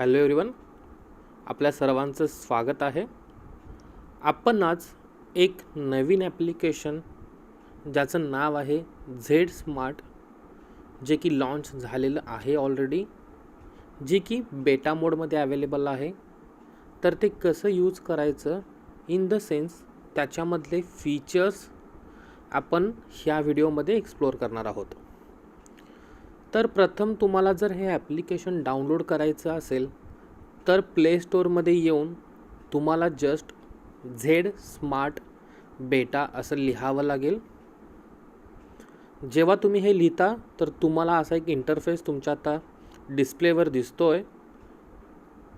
Hello everyone, आपल्या सर्वांचं स्वागत आहे. आपण आज एक नवीन ॲप्लिकेशन ज्याचं नाव आहे झेड स्मार्ट, जे की लॉन्च झालेलं आहे ऑलरेडी, जे की बेटा मोडमध्ये अवेलेबल आहे. तर ते कसं यूज करायचं इन द सेन्स त्याच्यामधले फीचर्स आपण ह्या व्हिडिओमध्ये एक्सप्लोअर करणार आहोत. तर प्रथम तुम्हाला जर हे ॲप्लिकेशन डाउनलोड करायचं असेल तर प्ले स्टोअरमध्ये येऊन तुम्हाला जस्ट झेड स्मार्ट बेटा असं लिहावं लागेल. जेव्हा तुम्ही हे लिहिता तर तुम्हाला असा एक इंटरफेस तुमच्या आता डिस्प्लेवर दिसतोय.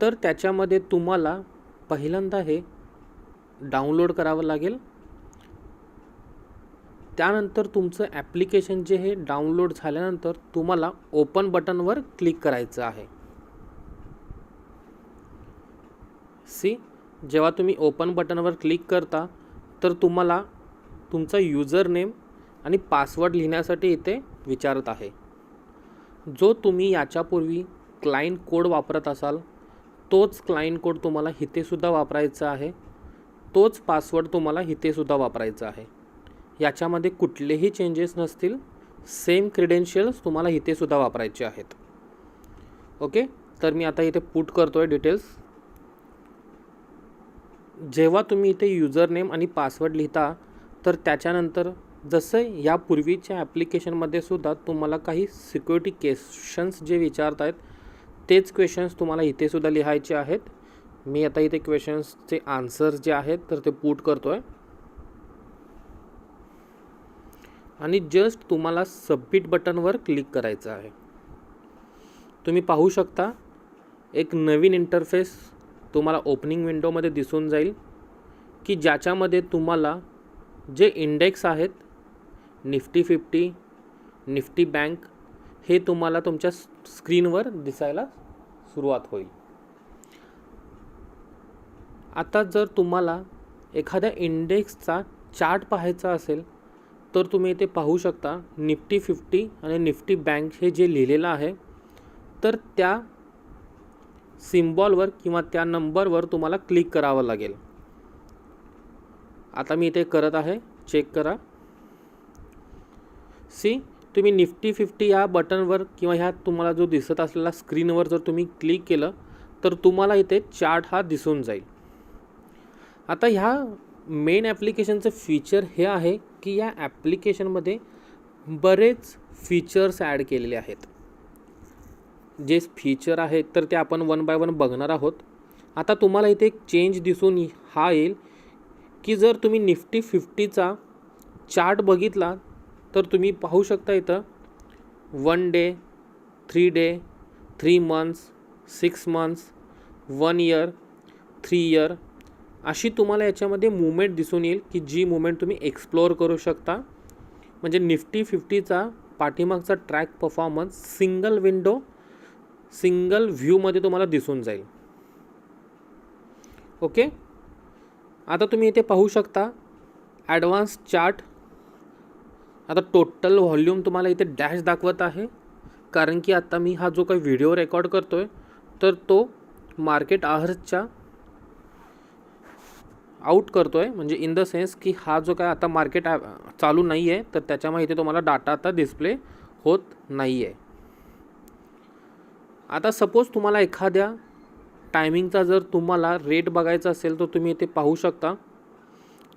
तर त्याच्यामध्ये तुम्हाला पहिल्यांदा हे डाउनलोड करावं लागेल. त्यानंतर तुमचं ॲप्लिकेशन जे हे डाउनलोड झाल्यानंतर तुम्हाला ओपन बटनवर क्लिक करायचं आहे. जेव्हा तुम्ही ओपन बटनवर क्लिक करता तर तुम्हाला तुमचा यूजर नेम आणि पासवर्ड लिहिण्यासाठी इथे विचारत आहे. जो तुम्ही याच्यापूर्वी क्लायंट कोड वापरत असाल तोच क्लायंट कोड तुम्हाला इथेसुद्धा वापरायचा आहे. तोच पासवर्ड तुम्हाला इथेसुद्धा वापरायचा आहे. याच्यामध्ये कुठलेही चेंजेस नसतील. सेम क्रेडेन्शियल्स तुम्हाला इथेसुद्धा वापरायचे आहेत. ओके, तर मी आता इथे पुट करतो आहे डिटेल्स. जेव्हा तुम्ही इथे यूजर नेम आणि पासवर्ड लिहिता तर त्याच्यानंतर जसं यापूर्वीच्या ॲप्लिकेशनमध्ये सुद्धा तुम्हाला काही सिक्युरिटी क्वेश्चन्स जे विचारत आहेत तेच क्वेश्चन्स तुम्हाला इथेसुद्धा लिहायचे आहेत. मी आता इथे क्वेश्चन्सचे आन्सर्स जे आहेत तर ते पुट करतो आहे आणि जस्ट तुम्हाला सबमिट बटनवर क्लिक करायचं आहे. तुम्ही पाहू शकता एक नवीन इंटरफेस तुम्हाला ओपनिंग विंडोमध्ये दिसून जाईल की ज्याच्यामध्ये तुम्हाला जे इंडेक्स आहेत निफ्टी 50, निफ्टी बँक हे तुम्हाला तुमच्या स्क्रीनवर दिसायला सुरुवात होईल. आता जर तुम्हाला एखाद्या इंडेक्सचा चार्ट पाहायचा असेल तर तुम्ही इथे पाहू शकता निफ्टी 50 आणि निफ्टी बँक हे जे लिहिलेलं आहे तर त्या सिम्बॉलवर किंवा त्या नंबरवर तुम्हाला क्लिक करावं लागेल. आता मी इथे करत आहे, चेक करा. तुम्ही निफ्टी 50 या बटनवर किंवा ह्या तुम्हाला जो दिसत असलेला स्क्रीनवर जर तुम्ही क्लिक केलं तर तुम्हाला इथे चार्ट हा दिसून जाईल. आता ह्या मेन ॲप्लिकेशनचं फीचर हे आहे की या ॲप्लिकेशनमध्ये बरेच फीचर्स ॲड केलेले आहेत. जे फीचर आहेत तर ते आपण वन बाय वन बघणार आहोत. आता तुम्हाला इथे एक चेंज दिसून हा येईल की जर तुम्ही निफ्टी 50चा चार्ट बघितला तर तुम्ही पाहू शकता इथं 1 day, 3 day, 3 months, 6 months, 1 year, 3 year अशी तुम्हाला याच्यामध्ये मूवमेंट दिसून येईल की जी मूवमेंट तुम्ही एक्सप्लोअर करू शकता. म्हणजे निफ्टी 50चा पाठीमागचा ट्रॅक परफॉर्मन्स सिंगल व्ह्यूमध्ये तुम्हाला दिसून जाईल. ओके, आता तुम्ही इथे पाहू शकता ॲडव्हान्स चार्ट. आता टोटल व्हॉल्यूम तुम्हाला इथे डॅश दाखवत आहे कारण की आता मी हा जो काही व्हिडिओ रेकॉर्ड करतो आहे तर तो मार्केट आवर्सच्या आउट करतो आहे. म्हणजे इन द सेन्स की हा जो काय आता मार्केट चालू नाही आहे तर त्याच्यामुळे इथे तुम्हाला डाटा आता डिस्प्ले होत नाही आहे. आता सपोज तुम्हाला एखाद्या टायमिंगचा जर तुम्हाला रेट बघायचा असेल तर तुम्ही इथे पाहू शकता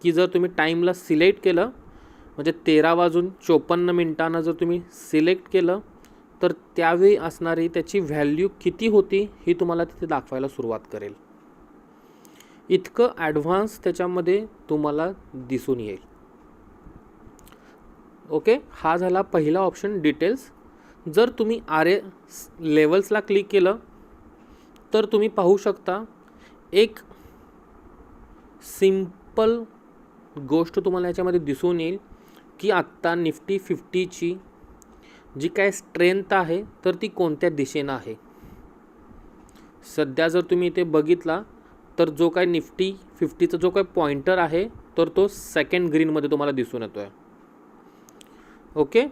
की जर तुम्ही टाईमला सिलेक्ट केलं म्हणजे 13:54 जर तुम्ही सिलेक्ट केलं तर त्यावेळी असणारी त्याची व्हॅल्यू किती होती ही तुम्हाला तिथे दाखवायला सुरुवात करेल. इतकं ॲडव्हान्स त्याच्यामध्ये तुम्हाला दिसून येईल. ओके, हा झाला पहिला ऑप्शन डिटेल्स. जर तुम्ही लेवल्सला क्लिक केलं तर तुम्ही पाहू शकता एक सिंपल गोष्ट तुम्हाला याच्यामध्ये दिसून येईल की आत्ता निफ्टी 50ची जी काय स्ट्रेंथ आहे तर ती कोणत्या दिशेनं आहे. सध्या जर तुम्ही इथे बघितला तर जो काय निफ्टी 50चा जो काय पॉइंटर आहे तर तो सेकंड ग्रीनमध्ये तुम्हाला दिसून येतो आहे. ओके,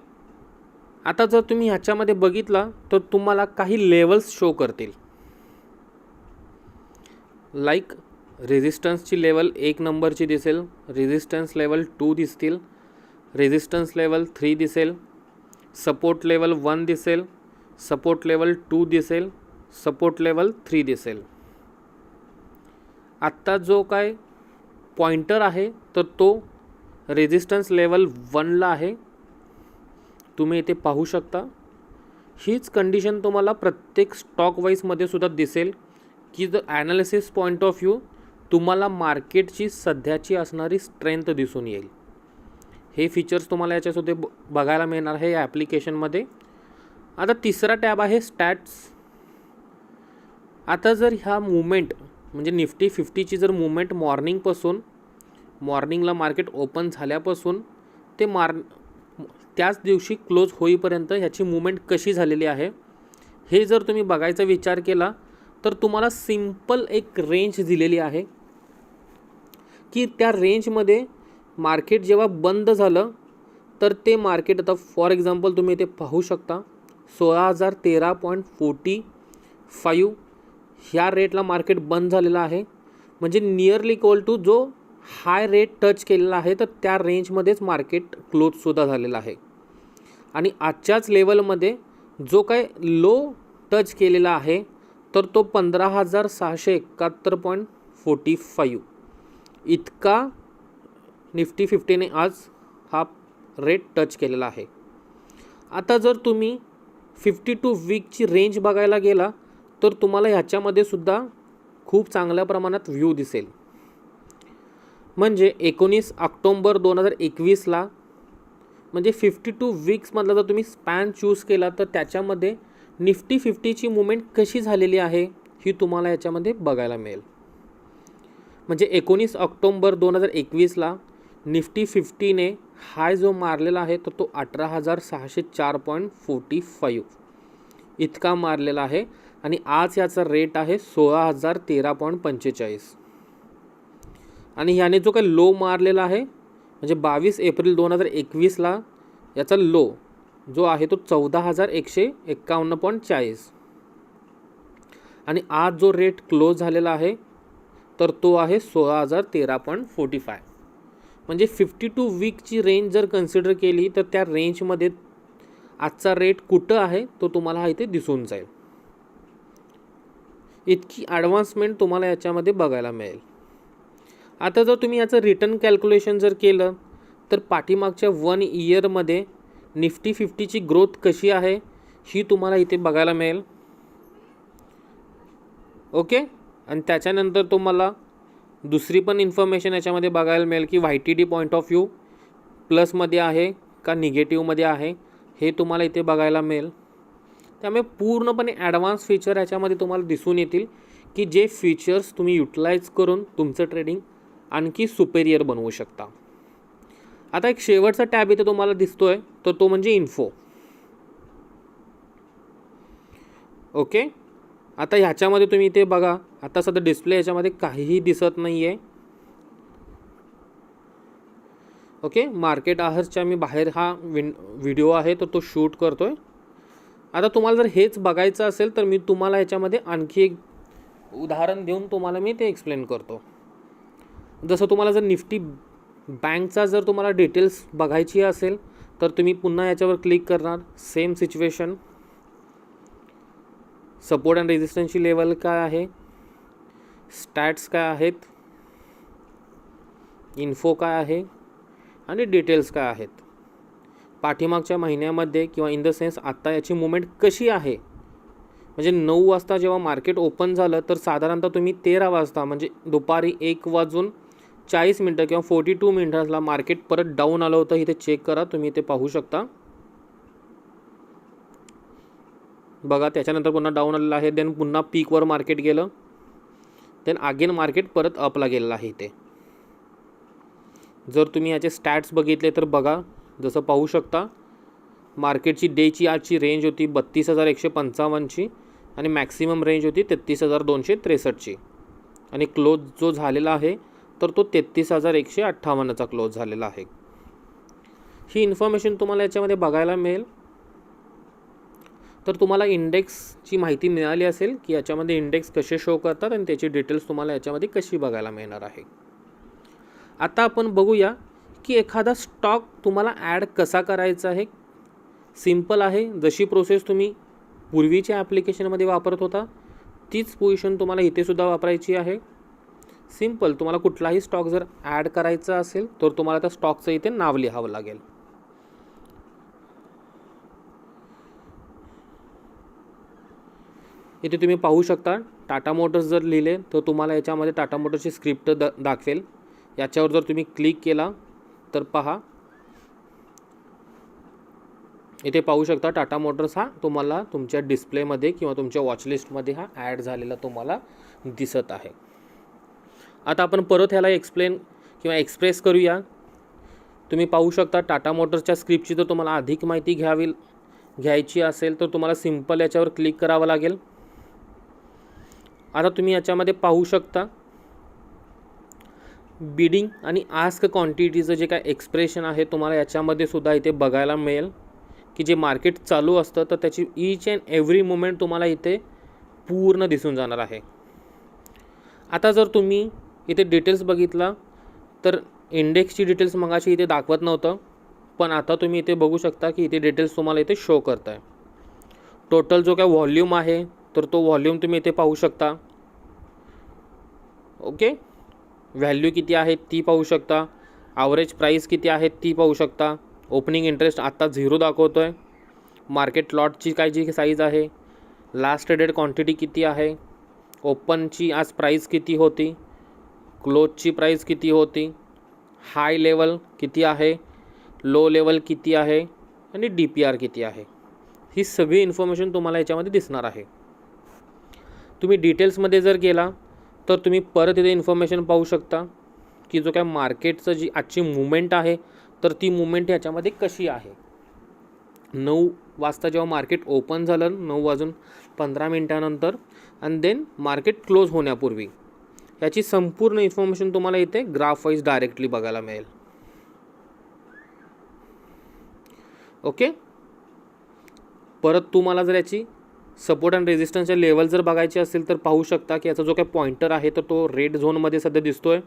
आता जर तुम्ही ह्याच्यामध्ये बघितला तर तुम्हाला काही लेवल्स शो करतील. लाईक रेझिस्टन्सची लेवल 1 नंबरची दिसेल, रेझिस्टन्स लेवल 2 दिसतील, रेझिस्टन्स लेवल 3 दिसेल, सपोर्ट लेवल 1 दिसेल, सपोर्ट लेवल 2 दिसेल, सपोर्ट लेवल 3 दिसेल. आत्ता जो काय पॉइंटर आहे तर तो रेझिस्टन्स लेवल 1ला आहे, तुम्ही इथे पाहू शकता. हीच कंडिशन तुम्हाला प्रत्येक स्टॉक वाईजमध्ये सुद्धा दिसेल की जर ॲनालिसिस पॉईंट ऑफ व्ह्यू तुम्हाला मार्केटची सध्याची असणारी स्ट्रेंथ दिसून येईल. हे फीचर्स तुम्हाला याच्यासुद्धा बघायला मिळणार आहे या ॲप्लिकेशनमध्ये. आता तिसरा टॅब आहे स्टॅट्स. आता जर ह्या मुवमेंट म्हणजे निफ्टी 50ची जर मुवमेंट मॉर्निंगला मार्केट ओपन झाल्यापासून ते त्याच दिवशी क्लोज होईपर्यंत ह्याची मुवमेंट कशी झालेली आहे हे जर तुम्ही बघायचा विचार केला तर तुम्हाला सिंपल एक रेंज दिलेली आहे की त्या रेंजमध्ये मार्केट जेव्हा बंद झालं तर ते मार्केट आता फॉर एक्झाम्पल तुम्ही इथे पाहू शकता 16,013.45 ह्या रेटला मार्केट बंद झालेला आहे. म्हणजे नियरली इक्वल टू जो हाय रेट टच केलेला आहे तर त्या रेंजमध्येच मार्केट क्लोजसुद्धा झालेला आहे. आणि आजच्याच लेवलमध्ये जो काय लो टच केलेला आहे तर तो 15,671.45 इतका निफ्टी 50ने आज हा रेट टच केलेला आहे. आता जर तुम्ही 52 वीकची रेंज बघायला गेला तर तुम्हाला ह्याच्यामध्ये सुद्धा खूप चांगल्या प्रमाणात व्ह्यू दिसेल. म्हणजे 19 ऑक्टोबर 2021ला म्हणजे 52 वीक्समधला जर तुम्ही स्पॅन चूज केला तर त्याच्यामध्ये निफ्टी 50ची मुवमेंट कशी झालेली आहे ही तुम्हाला याच्यामध्ये बघायला मिळेल. म्हणजे 19 ऑक्टोबर 2021ला निफ्टी 50ने हाय जो मारलेला आहे तर तो 18,604.45 इतका मारलेला आहे. आणि आज याचा रेट आहे 16,013.45. आणि ह्याने जो काही लो मारलेला आहे म्हणजे 22 एप्रिल 2021ला याचा लो जो आहे तो 14,151.40. आणि आज जो रेट क्लोज झालेला आहे तर तो आहे 16,013.45. म्हणजे 52 वीकची रेंज जर कन्सिडर केली तर त्या रेंजमध्ये आजचा रेट कुठं आहे तो तुम्हाला हा इथे दिसून जाईल. इतकी ॲडव्हान्समेंट तुम्हाला याच्यामध्ये बघायला मिळेल. आता जर तुम्ही याचं रिटर्न कॅल्क्युलेशन जर केलं तर पाठीमागच्या 1 इयरमध्ये निफ्टी 50ची ग्रोथ कशी आहे ही तुम्हाला इथे बघायला मिळेल. ओके. आणि त्याच्यानंतर तुम्हाला दुसरी पण इन्फॉर्मेशन याच्यामध्ये बघायला मिळेल की YTD पॉईंट ऑफ व्ह्यू प्लसमध्ये आहे का निगेटिव्हमध्ये आहे हे तुम्हाला इथे बघायला मिळेल. त्यामुळे पूर्णपणे ॲडव्हान्स फीचर याच्यामध्ये तुम्हाला दिसून येतील की जे फीचर्स तुम्ही युटिलाइज करून तुमचं ट्रेडिंग आणखी सुपेरियर बनवू शकता. आता एक शेवटचा टॅब इथे तुम्हाला दिसतोय तर तो म्हणजे इन्फो. ओके. आता ह्याच्यामध्ये तुम्ही इथे बघा, आता सध्या डिस्प्ले याच्यामध्ये काहीही दिसत नाही आहे. ओके. मार्केट आवर्सच्या मी बाहेर हा व्हिडिओ आहे तर तो शूट करतो आहे. आता तुम्हाला जर हेच बघायचं असेल तर मी तुम्हाला याच्यामध्ये आणखी एक उदाहरण देऊन तुम्हाला मी ते एक्सप्लेन करतो. जसं तुम्हाला जर निफ्टी बँकचा जर तुम्हाला डिटेल्स बघायची असेल तर तुम्ही पुन्हा याच्यावर क्लिक करणार. Same situation. सपोर्ट अँड रेझिस्टन्सची लेवल काय आहे, स्टॅट्स काय आहेत, इन्फो काय आहे आणि डिटेल्स काय आहेत. पाठीमागच्या महिन्यामध्ये किंवा इन द सेन्स आत्ता याची मुवमेंट कशी आहे. म्हणजे 9 वाजता जेव्हा मार्केट ओपन झालं तर साधारणतः तुम्ही 13 वाजता म्हणजे दुपारी 1:40 किंवा 42 मिनिटाला मार्केट परत डाऊन आलं होतं. इथे चेक करा, तुम्ही इथे पाहू शकता. बघा त्याच्यानंतर पुन्हा डाऊन आलेलं आहे. देन पुन्हा पीकवर मार्केट गेलं. देन अगेन मार्केट परत अपला गेलेलं आहे. इथे जर तुम्ही याचे स्टॅट्स बघितले तर बघा, जसं पाहू शकता मार्केटची डेची आजची रेंज होती 32,155ची आणि मॅक्सिमम रेंज होती 33,263ची आणि क्लोज जो झालेला आहे तर तो 33,158चा क्लोज झालेला आहे. ही इन्फॉर्मेशन तुम्हाला याच्यामध्ये बघायला मिळेल. तर तुम्हाला इंडेक्सची माहिती मिळाली असेल की याच्यामध्ये इंडेक्स कसे शो करतात आणि त्याची डिटेल्स तुम्हाला याच्यामध्ये कशी बघायला मिळणार आहे. आता आपण बघूया की एखादा स्टॉक तुम्हाला ॲड कसा करायचा आहे. सिम्पल आहे. जशी प्रोसेस तुम्ही पूर्वीच्या ॲप्लिकेशनमध्ये वापरत होता तीच पोझिशन तुम्हाला इथे सुद्धा वापरायची आहे. सिम्पल. तुम्हाला कुठलाही स्टॉक जर ॲड करायचा असेल तर तुम्हाला त्या स्टॉकचं इथे नाव लिहावं लागेल. इथे तुम्ही पाहू शकता टाटा मोटर्स जर लिहिले तर तुम्हाला याच्यामध्ये टाटा मोटर्सची स्क्रिप्ट दाखवेल. याच्यावर जर तुम्ही क्लिक केला तर पहा इथे पाहू शकता टाटा मोटर्स हा तुम्हाला तुमच्या डिस्प्लेमध्ये किंवा तुमच्या वॉचलिस्टमध्ये हा ॲड झालेला तुम्हाला दिसत आहे. आता आपण परत ह्याला एक्सप्लेन किंवा एक्सप्रेस करूया. तुम्ही पाहू शकता टाटा मोटर्सच्या स्क्रिप्टची जर तुम्हाला अधिक माहिती घ्यायची असेल तर तुम्हाला सिम्पल याच्यावर क्लिक करावं लागेल. आता तुम्ही याच्यामध्ये पाहू शकता बिडिंग आणि आस्क क्वांटिटीचं जे काय एक्सप्रेशन आहे तुम्हाला याच्यामध्ये सुद्धा इथे बघायला मिळेल की जे मार्केट चालू असतं तर त्याची ईच अँड एव्हरी मुमेंट तुम्हाला इथे पूर्ण दिसून जाणार आहे. आता जर तुम्ही इथे डिटेल्स बघितला तर इंडेक्सची डिटेल्स मगाशी इथे दाखवत नव्हतं, पण आता तुम्ही इथे बघू शकता की इथे डिटेल्स तुम्हाला इथे शो करत आहे. टोटल जो काय व्हॉल्यूम आहे तर तो व्हॉल्यूम तुम्ही इथे पाहू शकता. ओके. व्हॅल्यू किती आहे ती पाहू शकता. ॲव्हरेज प्राईस किती आहे ती पाहू शकता. ओपनिंग इंटरेस्ट आत्ता 0 दाखवतो आहे. मार्केट लॉटची काय जी साईज आहे, लास्ट ट्रेडेड क्वांटिटी किती आहे, ओपनची आज प्राईस किती होती, क्लोजची प्राईस किती होती, हाय लेवल किती आहे, लो लेवल किती आहे आणि DPR किती आहे, ही सगळी इन्फॉर्मेशन तुम्हाला याच्यामध्ये दिसणार आहे. तुम्ही डिटेल्समध्ये जर गेला तर तुम्ही परत इथे इन्फॉर्मेशन पाहू शकता की जो काय मार्केटचं जी आजची मुवमेंट आहे तर ती मुवमेंट ह्याच्यामध्ये कशी आहे. 9 वाजता जेव्हा मार्केट ओपन झालं 9:15 आणि देन मार्केट क्लोज होण्यापूर्वी याची संपूर्ण इन्फॉर्मेशन तुम्हाला इथे ग्राफ वाईज डायरेक्टली बघायला मिळेल. ओके. परत तुम्हाला जर याची सपोर्ट अँड रेजिस्टन्सच्या लेवल जर बघायचे असेल तर पाहू शकता की याचा जो काही पॉइंटर आहे तर तो रेड झोनमध्ये सध्या दिसतोय.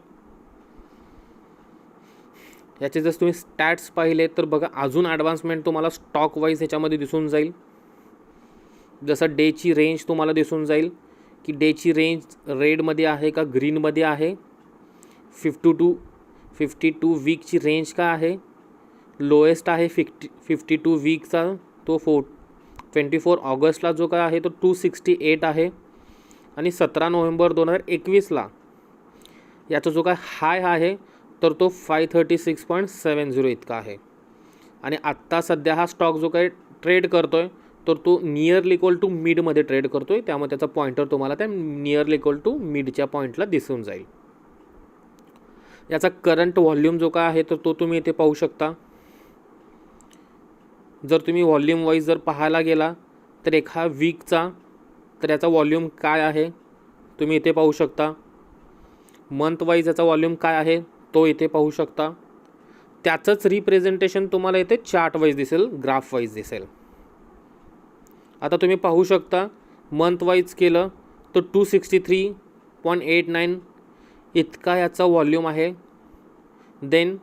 याचे जर तुम्ही स्टॅट्स पाहिले तर बघा अजून ॲडव्हान्समेंट तुम्हाला स्टॉक वाईज ह्याच्यामध्ये दिसून जाईल. जसं डेची रेंज तुम्हाला दिसून जाईल की डेची रेंज रेडमध्ये आहे का ग्रीनमध्ये आहे. 52 वीकची रेंज काय आहे, लोएस्ट आहे 52 वीकचा तो 24 ऑगस्टला जो काय आहे तो 268 आहे आणि 17 नोव्हेंबर 2021ला याचा जो काय हाय आहे तर तो 536.70 इतका आहे. आणि आत्ता सध्या हा स्टॉक जो काही ट्रेड करतो आहे तर तो नियरली इक्वल टू मिडमध्ये ट्रेड करतो आहे. त्यामुळे त्याचा पॉइंटर तुम्हाला त्या नियरली इक्वल टू मिडच्या पॉईंटला दिसून जाईल. याचा करंट व्हॉल्यूम जो काय आहे तर तो तुम्ही इथे पाहू शकता. जर तुम्ही व्हॉल्यूम वाईज जर पाहायला गेला तर एका वीकचा तर याचा व्हॉल्यूम काय आहे तुम्ही इथे पाहू शकता. मंथ वाईज याचा व्हॉल्यूम काय आहे तो इथे पाहू शकता. त्याचंच रिप्रेझेंटेशन तुम्हाला इथे चार्ट वाईज दिसेल, ग्राफ वाईज दिसेल. आता तुम्ही पाहू शकता मंथ वाईज केलं तर 263.89 इतका याचा व्हॉल्यूम आहे. देन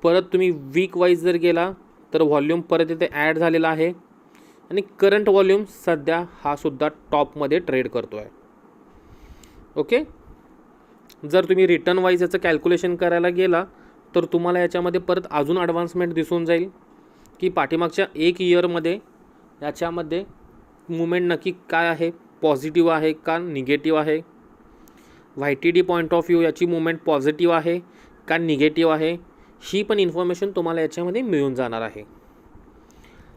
परत तुम्ही वीक वाईज जर गेला तर व्हॉल्यूम परत इथे ॲड झालेला आहे आणि करंट व्हॉल्यूम सध्या हा सुद्धा टॉपमध्ये ट्रेड करतो आहे. ओके. जर तुम्ही रिटर्न वाईज याचं कॅल्क्युलेशन करायला गेला तर तुम्हाला याच्यामध्ये परत अजून ॲडव्हान्समेंट दिसून जाईल की पाठीमागच्या 1 इयरमध्ये याच्यामध्ये मुवमेंट नक्की काय आहे, पॉझिटिव्ह आहे का निगेटिव्ह आहे. YTD पॉईंट ऑफ व्ह्यू याची मुवमेंट पॉझिटिव्ह आहे का निगेटिव्ह आहे ही पण इन्फॉर्मेशन तुम्हाला याच्यामध्ये मिळून जाणार आहे.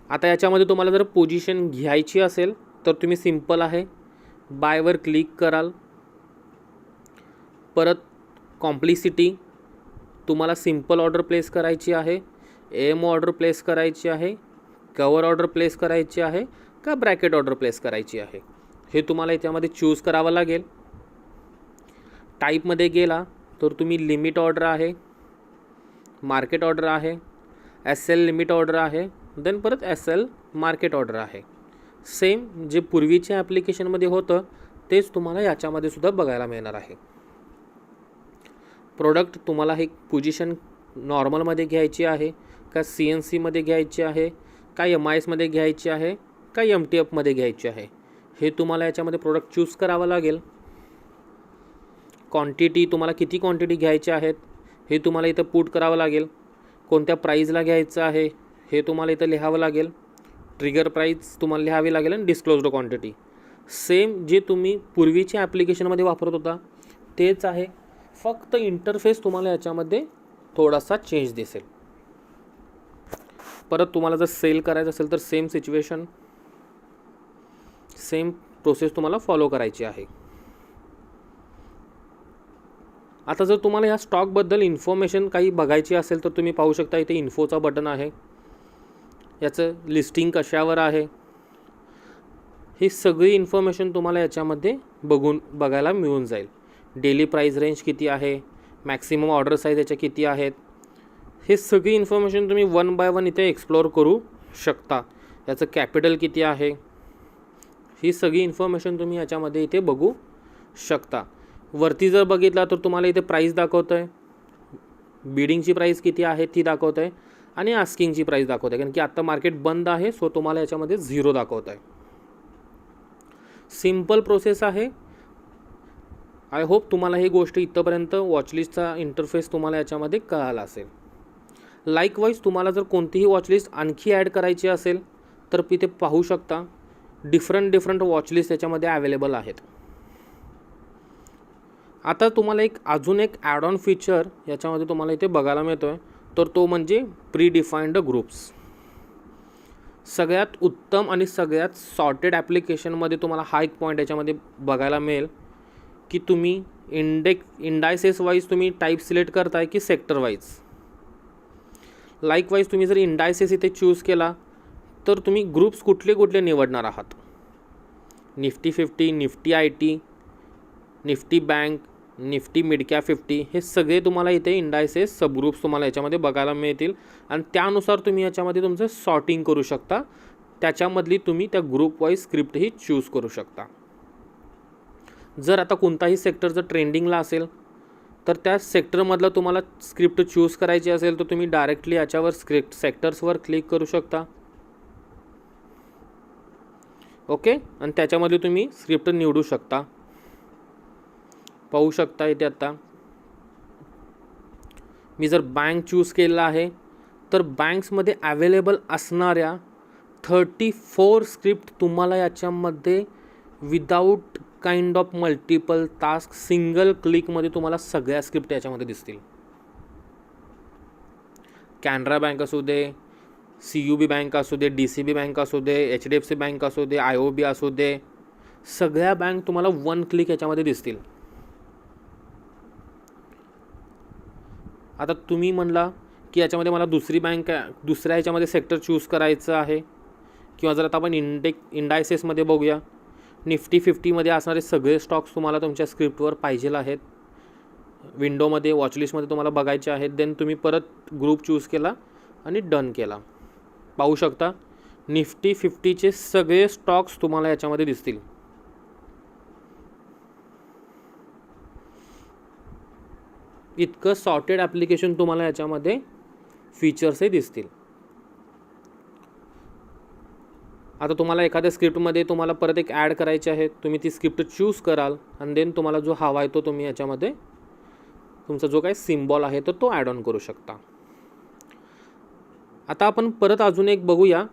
आता याच्यामध्ये तुम्हाला जर पोझिशन घ्यायची असेल तर तुम्ही सिम्पल आहे बायवर क्लिक कराल. परत कॉम्प्लिसिटी तुम्हाला सिम्पल ऑर्डर प्लेस करायची आहे, AM ऑर्डर प्लेस करायची आहे, कवर ऑर्डर प्लेस करायची आहे का ब्रॅकेट ऑर्डर प्लेस करायची आहे हे तुम्हाला याच्यामध्ये चूज करावं लागेल. टाईपमध्ये गेला तर तुम्ही लिमिट ऑर्डर आहे, मार्केट ऑर्डर आहे, SL लिमिट ऑर्डर आहे, देन परत SL मार्केट ऑर्डर आहे. सेम जे पूर्वीच्या ॲप्लिकेशनमध्ये होतं तेच तुम्हाला याच्यामध्ये सुद्धा बघायला मिळणार आहे. प्रोडक्ट तुम्हाला हे पोझिशन नॉर्मलमध्ये घ्यायची आहे का CNCमध्ये घ्यायची आहे का MISमध्ये घ्यायची आहे का MTFमध्ये घ्यायची आहे, हे तुम्हाला याच्यामध्ये प्रोडक्ट चूज करावं लागेल. क्वांटिटी तुम्हाला किती क्वांटिटी घ्यायच्या आहेत हे तुम्हाला इथं पुट करावं लागेल. कोणत्या प्राईजला घ्यायचं आहे हे तुम्हाला इथं लिहावं लागेल. ट्रिगर प्राईस तुम्हाला लिहावी लागेल आणि डिस्क्लोज्ड क्वांटिटी सेम जे तुम्ही पूर्वीच्या ॲप्लिकेशनमध्ये वापरत होता तेच आहे, फक्त इंटरफेस तुम्हाला याच्यामध्ये थोडासा चेंज दिसेल. परत तुम्हाला जर सेल करायचं असेल तर सेम सिच्युएशन, सेम प्रोसेस तुम्हाला फॉलो करायची आहे. आता जर तुम्हाला या स्टॉकबद्दल इन्फॉर्मेशन काही बघायची असेल तर तुम्ही पाहू शकता इथे इन्फोचा बटन आहे, याचं लिस्टिंग कशावर आहे, ही सगळी इन्फॉर्मेशन तुम्हाला याच्यामध्ये बघायला मिळून जाईल. डेली प्राईस रेंज किती आहे, मॅक्सिमम ऑर्डर साईज याच्या किती आहेत, हे सगळी इन्फॉर्मेशन तुम्ही वन बाय वन इथे एक्सप्लोअर करू शकता. याचं कॅपिटल किती आहे, ही सगळी इन्फॉर्मेशन तुम्ही याच्यामध्ये इथे बघू शकता. वरती जर बघितला तर तुम्हाला इथे प्राईस दाखवतं आहे, बिडिंगची प्राईस किती आहे ती दाखवतं आहे आणि आस्किंगची प्राईस दाखवतं आहे, कारण की आत्ता मार्केट बंद आहे सो तुम्हाला याच्यामध्ये 0 दाखवतं आहे. सिम्पल प्रोसेस आहे. आय होप तुम्हाला ही गोष्ट इथंपर्यंत वॉचलिस्टचा इंटरफेस तुम्हाला याच्यामध्ये कळाला असेल. लाईकवाईज तुम्हाला जर कोणतीही वॉचलिस्ट आणखी ॲड करायची असेल तर इथे पाहू शकता डिफरंट वॉचलिस्ट याच्यामध्ये अवेलेबल आहेत. आता तुम्हाला अजून एक ॲड ऑन फीचर याच्यामध्ये तुम्हाला इथे बघायला मिळतो आहे, तर तो म्हणजे प्री डिफाईन्ड ग्रुप्स. सगळ्यात उत्तम आणि सगळ्यात सॉर्टेड ॲप्लिकेशनमध्ये तुम्हाला हा एक पॉईंट याच्यामध्ये बघायला मिळेल की तुम्ही इंडायसेस वाईज तुम्ही टाईप सिलेक्ट करताय की सेक्टर वाईज. लाईकवाईज तुम्ही जर इंडायसेस इथे चूज केला तर तुम्ही ग्रुप्स कुठले निवडणार आहात. Nifty 50, Nifty IT, Nifty bank, Nifty mid cap 50, हे सगळे तुम्हाला इथे इंडायसेस सबग्रुप्स तुम्हाला याच्यामध्ये बघायला मिळतील आणि त्यानुसार तुम्ही याच्यामध्ये तुमचं सॉर्टिंग करू शकता. त्याच्यामधली तुम्ही त्या ग्रुप वाईज स्क्रिप्टही चूज करू शकता. जर आता कोणताही सेक्टर जर ट्रेंडिंगला असेल तर त्या सेक्टरमधलं तुम्हाला स्क्रिप्ट चूज करायची असेल तर तुम्ही डायरेक्टली याच्यावर सेक्टर्सवर क्लिक करू शकता. ओके, आणि त्याच्यामध्ये तुम्ही स्क्रिप्ट निवडू शकता. पाहू शकता इथे आता मी जर बँक चूज केला आहे तर बँक्समध्ये अवेलेबल असणाऱ्या 34 स्क्रिप्ट तुम्हाला याच्यामध्ये without kind of multiple task single क्लिकमध्ये तुम्हाला सगळ्या स्क्रिप्ट याच्यामध्ये दिसतील. कॅनरा बँक असू दे, CUB बँक असू दे, DCB बँक असू दे, HDFC बँक असू दे, IOB असू दे, सगळ्या बँक तुम्हाला वन क्लिक याच्यामध्ये दिसतील. आता तुम्ही म्हणला की याच्यामध्ये मला दुसरी बँक दुसऱ्या ह्याच्यामध्ये सेक्टर चूज करायचं आहे, किंवा जर आता आपण इंडायसेसमध्ये बघूया, निफ्टी 50मध्ये असणारे सगळे स्टॉक्स तुम्हाला तुमच्या स्क्रिप्टवर पाहिजेल आहेत, विंडोमध्ये वॉचलिस्टमध्ये तुम्हाला बघायचे आहेत. देन तुम्ही परत ग्रुप चूज केला आणि डन केला. पाहू शकता निफ्टी 50चे सगळे स्टॉक्स तुम्हाला याच्यामध्ये दिसतील. इतकं सॉर्टेड ॲप्लिकेशन तुम्हाला याच्यामध्ये फीचर्सही दिसतील. आता तुम्हाला एखाद्या स्क्रिप्टमध्ये तुम्हाला परत एक ॲड करायचे आहे, तुम्ही ती स्क्रिप्ट चूज कराल आणि देन तुम्हाला जो हवा आहे तो तुम्ही याच्यामध्ये तुमचा जो काही सिम्बॉल आहे तर तो ॲड ऑन करू शकता. आता आपण परत अजून एक बघूया,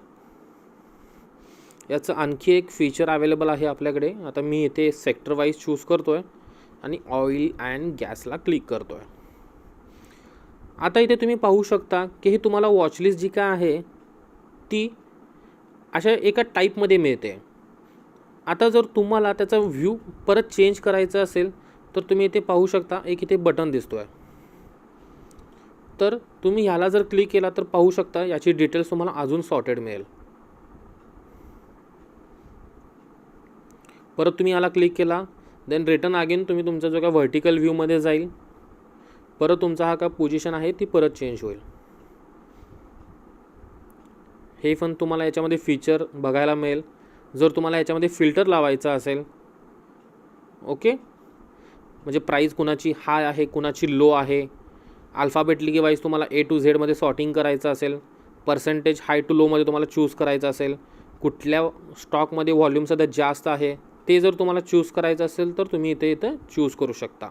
याचं आणखी एक फीचर अवेलेबल आहे आपल्याकडे. आता मी इथे सेक्टर वाईज चूज करतो आहे आणि ऑइल अँड गॅसला क्लिक करतो आहे. आता इथे तुम्ही पाहू शकता की हे तुम्हाला वॉचलिस्ट जी काय आहे ती अशा एका टाईपमध्ये मिळते. आता जर तुम्हाला त्याचा व्ह्यू परत चेंज करायचा असेल तर तुम्ही इथे पाहू शकता एक इथे बटन दिसतो आहे, तर तुम्ही ह्याला जर क्लिक केला तर पाहू शकता याची डिटेल्स तुम्हाला अजून सॉर्टेड मिळेल. परत तुम्ही याला क्लिक केला देन रिटर्न अगेन तुम्ही तुमचा जो काय व्हर्टिकल व्ह्यूमध्ये जाईल, परत तुमचा हा काय पोझिशन आहे ती परत चेंज होईल. हे पण तुम्हाला याच्यामध्ये फीचर बघायला मिळेल. जर तुम्हाला याच्यामध्ये फिल्टर लावायचा असेल, ओके, म्हणजे प्राईस कुणाची हाय आहे कुणाची लो आहे, अल्फाबेटली वाईज तुम्हाला A to Z मध्ये सॉर्टिंग करायचं असेल, पर्सेंटेज हाय टू लोमध्ये तुम्हाला चूज करायचं असेल, कुठल्या स्टॉकमध्ये व्हॉल्यूम सध्या जास्त आहे ते जर तुम्हाला चूज करायचं असेल तर तुम्ही इथं चूज करू शकता.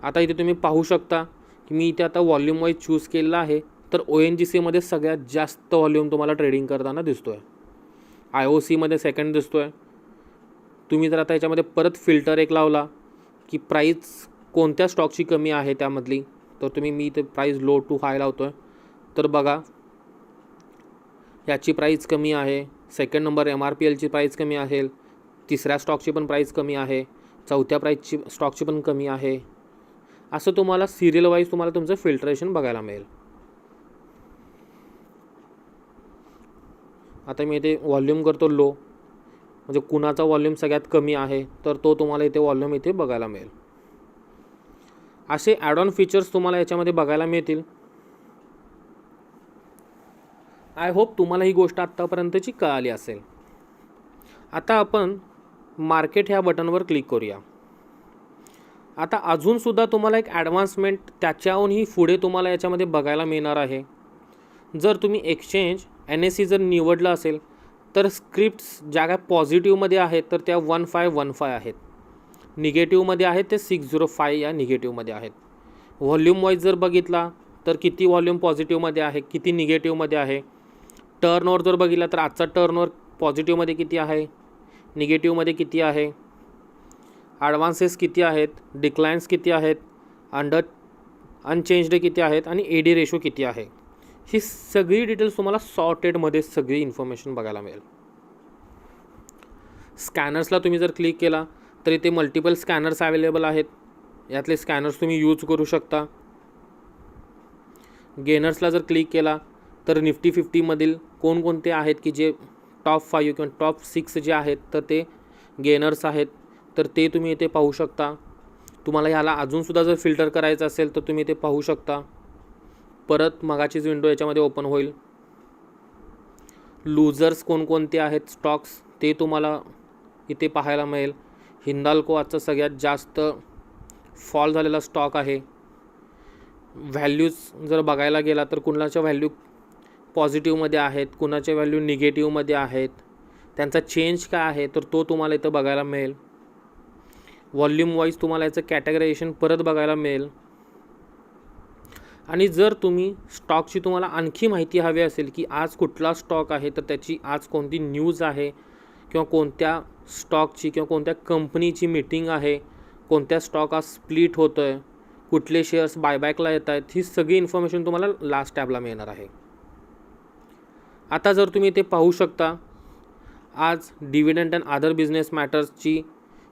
आता इथे तुम्ही पाहू शकता की मी इथे आता व्हॉल्यूम वाईज चूज केलेला आहे. तर ONGCमध्ये सगळ्यात जास्त व्हॉल्यूम तुम्हाला ट्रेडिंग करताना दिसतो आहे. IOCमध्ये सेकंड दिसतो आहे. तुम्ही जर आता याच्यामध्ये परत फिल्टर एक लावला की प्राईस कोणत्या स्टॉकची कमी आहे त्यामधली, तर मी इथे प्राईस लो टू हाय लावतो आहे. तर बघा याची प्राईस कमी आहे, सेकंड नंबर MRPLची प्राईस कमी आहे, तिसऱ्या स्टॉकची पण प्राईस कमी आहे, चौथ्या प्राईसची स्टॉकची पण कमी आहे. असं तुम्हाला सिरियल वाईज तुम्हाला तुमचं फिल्ट्रेशन बघायला मिळेल. आता मी इथे व्हॉल्यूम करतो लो, म्हणजे कुणाचा व्हॉल्यूम सगळ्यात कमी आहे तर तो तुम्हाला इथे व्हॉल्यूम इथे बघायला मिळेल. असे ॲड ऑन फीचर्स तुम्हाला याच्यामध्ये बघायला मिळतील. आय होप तुम्हाला ही गोष्ट आत्तापर्यंतची कळाली असेल. आता आपण मार्केट ह्या बटनवर क्लिक करूया. आता अजूनसुद्धा तुम्हाला एक ॲडव्हान्समेंट त्याच्याहूनही पुढे तुम्हाला याच्यामध्ये बघायला मिळणार आहे. जर तुम्ही एक्सचेंज NSE जर निवडलं असेल तर स्क्रिप्ट्स ज्या काय पॉझिटिव्हमध्ये आहेत तर त्या 1515 आहेत, निगेटिव्हमध्ये आहेत ते 605 या निगेटिव्हमध्ये आहेत. व्हॉल्यूम वाईज जर बघितला तर किती व्हॉल्यूम पॉझिटिव्हमध्ये आहे, किती निगेटिव्हमध्ये आहे. टर्नओव्हर जर बघितला तर आजचा टर्नओव्हर पॉझिटिव्हमध्ये किती आहे, निगेटिव्हमध्ये किती आहे, ॲडव्हान्सेस किती आहेत, डिक्लाइन्स किती आहेत, अनचेंज्ड किती आहेत आणि AD रेशो किती आहे. ही सगळी डिटेल्स तुम्हाला सॉर्टेडमध्ये सगळी इन्फॉर्मेशन बघायला मिळेल. स्कॅनर्सला तुम्ही जर क्लिक केला तर इथे मल्टिपल स्कॅनर्स अवेलेबल आहेत. यातले स्कॅनर्स तुम्ही यूज करू शकता. गेनर्सला जर क्लिक केला तर निफ्टी 50मधील कोणकोणते आहेत की जे टॉप 5 किंवा टॉप 6 जे आहेत तर ते गेनर्स आहेत, तर ते तुम्ही इथे पाहू शकता. तुम्हाला ह्याला अजूनसुद्धा जर फिल्टर करायचं असेल तर तुम्ही इथे पाहू शकता. परत मगाचीच विंडो याच्यामध्ये ओपन होईल. लूजर्स कोणकोणते आहेत स्टॉक्स ते तुम्हाला इथे पाहायला मिळेल. हिंदाल्को आजचा सगळ्यात जास्त फॉल झालेला स्टॉक आहे. व्हॅल्यूज जर बघायला गेला तर कुणाच्या व्हॅल्यू पॉझिटिव्हमध्ये आहेत, कुणाच्या व्हॅल्यू निगेटिव्हमध्ये आहेत, त्यांचा चेंज काय आहे तर तो तुम्हाला इथं बघायला मिळेल. व्हॉल्यूम वाईज तुम्हाला याचं कॅटेगरायझेशन परत बघायला मिळेल. आणि जर तुम्ही स्टॉकची तुम्हाला आणखी माहिती हवी असेल की आज कुठला स्टॉक आहे तर त्याची आज कोणती न्यूज आहे किंवा कोणत्या स्टॉकची किंवा कोणत्या कंपनीची मीटिंग आहे, कोणत्या स्टॉक आज स्प्लिट होतो आहे, कुठले शेअर्स बायबॅकला येत आहेत, ही सगळी इन्फॉर्मेशन तुम्हाला लास्ट टॅबला मिळणार आहे. आता जर तुम्ही इथे पाहू शकता आज डिव्हिडंड अँड अदर बिझनेस मॅटर्सची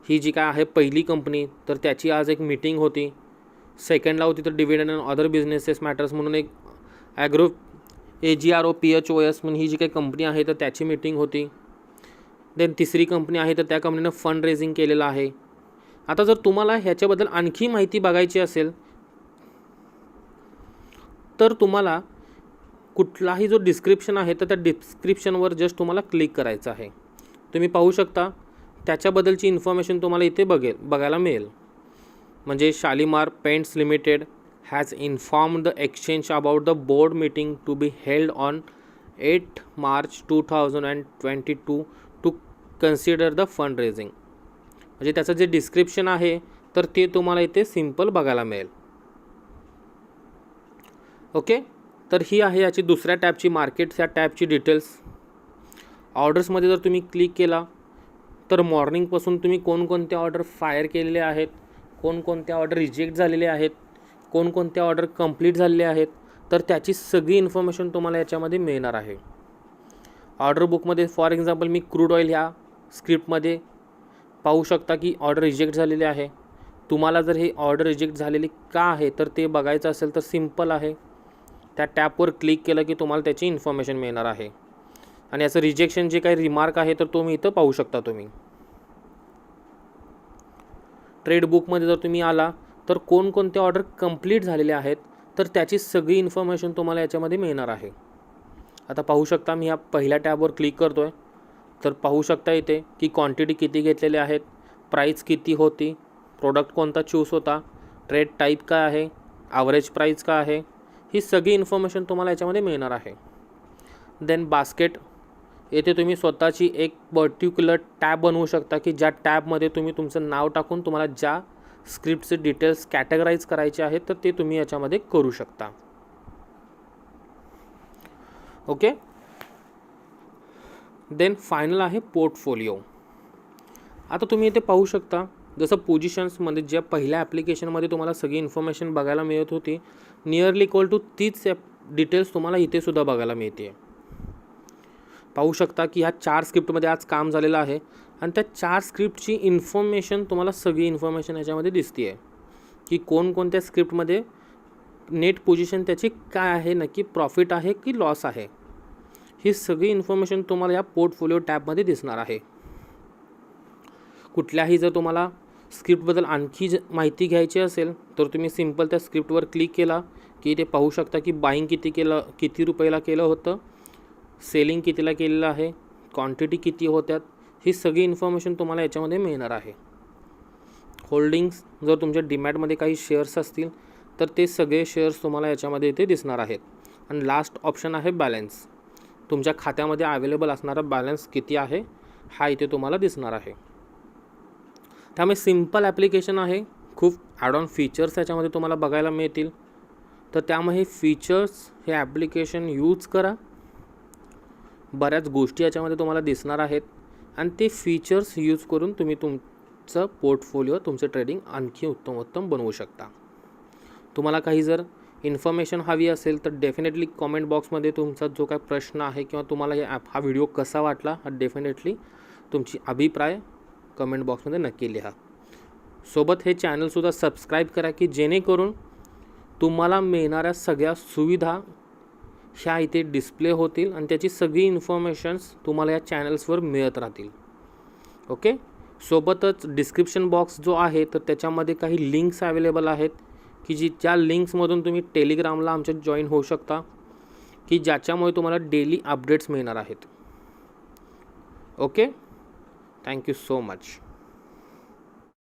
ही जी काय आहे पहिली कंपनी तर त्याची आज एक मीटिंग होती. सेकंडला होती तर dividend and other businesses matters म्हणून एक AGROPHOS म्हणून ही जी काही कंपनी आहे तर त्याची मीटिंग होती. देन तिसरी कंपनी आहे तर त्या कंपनीनं फंड रेझिंग केलेलं आहे. आता जर तुम्हाला ह्याच्याबद्दल आणखी माहिती बघायची असेल तर तुम्हाला कुठलाही जो डिस्क्रिप्शन आहे तर त्या डिस्क्रिप्शनवर जस्ट तुम्हाला क्लिक करायचं आहे. तुम्ही पाहू शकता त्याच्याबद्दलची इन्फॉर्मेशन तुम्हाला इथे बघायला मिळेल. म्हणजे Shalimar paints limited has informed the exchange about the board meeting to be held on 8 March 2022 to consider the fund raising. म्हणजे त्याचं जे डिस्क्रिप्शन आहे तर ते तुम्हाला इथे सिम्पल बघायला मिळेल. ओके, तर ही आहे याची दुसऱ्या टॅबची मार्केट्स या टॅबची डिटेल्स. ऑर्डर्समध्ये जर तुम्ही क्लिक केला तर मॉर्निंगपासून तुम्ही कोणकोणते ऑर्डर फायर केलेले आहेत, कोणकोणत्या ऑर्डर रिजेक्ट झालेले आहेत, कोणकोणत्या ऑर्डर कंप्लीट झालेले आहेत तर त्याची सगळी इन्फॉर्मेशन तुम्हाला याच्यामध्ये मिळणार आहे. ऑर्डर बुकमध्ये for example me crude oil ह्या स्क्रिप्टमध्ये पाहू शकता की ऑर्डर रिजेक्ट झालेले आहे. तुम्हाला जर हे ऑर्डर रिजेक्ट झालेली का आहे तर ते बघायचं असेल तर सिम्पल आहे, त्या टॅपवर क्लिक केलं की तुम्हाला त्याची इन्फॉर्मेशन मिळणार आहे. आणि याचं रिजेक्शन जे काही रिमार्क आहे तर तो मी इथं पाहू शकता. तुम्ही ट्रेड बुकमध्ये जर तुम्ही आला तर कोणकोणते ऑर्डर कंप्लीट झालेले आहेत तर त्याची सगळी इन्फॉर्मेशन तुम्हाला याच्यामध्ये मिळणार आहे. आता पाहू शकता मी ह्या पहिल्या टॅबवर क्लिक करतो आहे, तर पाहू शकता इथे की क्वांटिटी किती घेतलेले आहेत, प्राईस किती होती, प्रोडक्ट कोणता चूज होता, ट्रेड टाईप काय आहे, ॲव्हरेज प्राईस काय आहे, ही सगळी इन्फॉर्मेशन तुम्हाला याच्यामध्ये मिळणार आहे. देन बास्केट, येथे तुम्ही स्वतःची एक पर्टिक्युलर टॅब बनवू शकता की ज्या टॅबमध्ये तुम्ही तुमचं नाव टाकून तुम्हाला ज्या स्क्रिप्टचे डिटेल्स कॅटेगराईज करायचे आहेत तर ते तुम्ही याच्यामध्ये करू शकता. ओके. देन फायनल आहे पोर्टफोलिओ. आता तुम्ही इथे पाहू शकता जसं पोझिशन्समध्ये ज्या पहिल्या ॲप्लिकेशनमध्ये तुम्हाला सगळी इन्फॉर्मेशन बघायला मिळत होती, नियरली इक्वल टू तीच डिटेल्स तुम्हाला इथे सुद्धा बघायला मिळते. पाहू शकता की ह्या 4 स्क्रिप्टमध्ये आज काम झालेलं आहे आणि त्या 4 स्क्रिप्टची इन्फॉर्मेशन तुम्हाला सगळी इन्फॉर्मेशन याच्यामध्ये दिसते आहे की कोणकोणत्या स्क्रिप्टमध्ये नेट पोझिशन त्याची काय आहे, नक्की प्रॉफिट आहे की लॉस आहे, ही सगळी इन्फॉर्मेशन तुम्हाला या पोर्टफोलिओ टॅबमध्ये दिसणार आहे. कुठल्याही जर तुम्हाला स्क्रिप्टबद्दल आणखी माहिती घ्यायची असेल तर तुम्ही सिम्पल त्या स्क्रिप्टवर क्लिक केला की ते पाहू शकता की बाईंग किती रुपयाला केलं होतं, सेलिंग कितीला केलेलं आहे, क्वांटिटी किती होत्यात, ही सगळी इन्फॉर्मेशन तुम्हाला याच्यामध्ये मिळणार आहे. होल्डिंग्स, जर तुमच्या डीमॅटमध्ये काही शेअर्स असतील तर ते सगळे शेअर्स तुम्हाला याच्यामध्ये इथे दिसणार आहेत. आणि लास्ट ऑप्शन आहे बॅलन्स, तुमच्या खात्यामध्ये अवेलेबल असणारा बॅलन्स किती आहे हा इथे तुम्हाला दिसणार आहे. त्यामुळे सिम्पल ॲप्लिकेशन आहे, खूप ॲड ऑन फीचर्स याच्यामध्ये तुम्हाला बघायला मिळतील. तर त्यामुळे हे फीचर्स, हे ॲप्लिकेशन यूज करा, बऱ्याच गोष्टी याच्यामध्ये तुम्हाला दिसणार आहेत आणि ते फीचर्स यूज करून तुम्ही तुमचं पोर्टफोलिओ, तुमचं ट्रेडिंग आणखी उत्तम बनवू शकता. तुम्हाला काही जर इन्फॉर्मेशन हवी असेल तर डेफिनेटली कॉमेंट बॉक्समध्ये तुमचा जो काय प्रश्न आहे किंवा तुम्हाला हा व्हिडिओ कसा वाटला हा डेफिनेटली तुमची अभिप्राय कमेंट बॉक्समध्ये नक्की लिहा. सोबत हे चॅनलसुद्धा सबस्क्राईब करा की जेणेकरून तुम्हाला मिळणाऱ्या सगळ्या सुविधा ह्या इथे डिस्प्ले होतील आणि त्याची सगळी इन्फॉर्मेशन्स तुम्हाला या चॅनल्सवर मिळत राहतील. ओके. सोबतच डिस्क्रिप्शन बॉक्स जो आहे तर त्याच्यामध्ये काही लिंक्स अवेलेबल आहेत की ज्या लिंक्समधून तुम्ही टेलिग्रामला आमच्या जॉईन होऊ शकता की ज्याच्यामुळे तुम्हाला डेली अपडेट्स मिळणार आहेत. ओके. Thank you so much.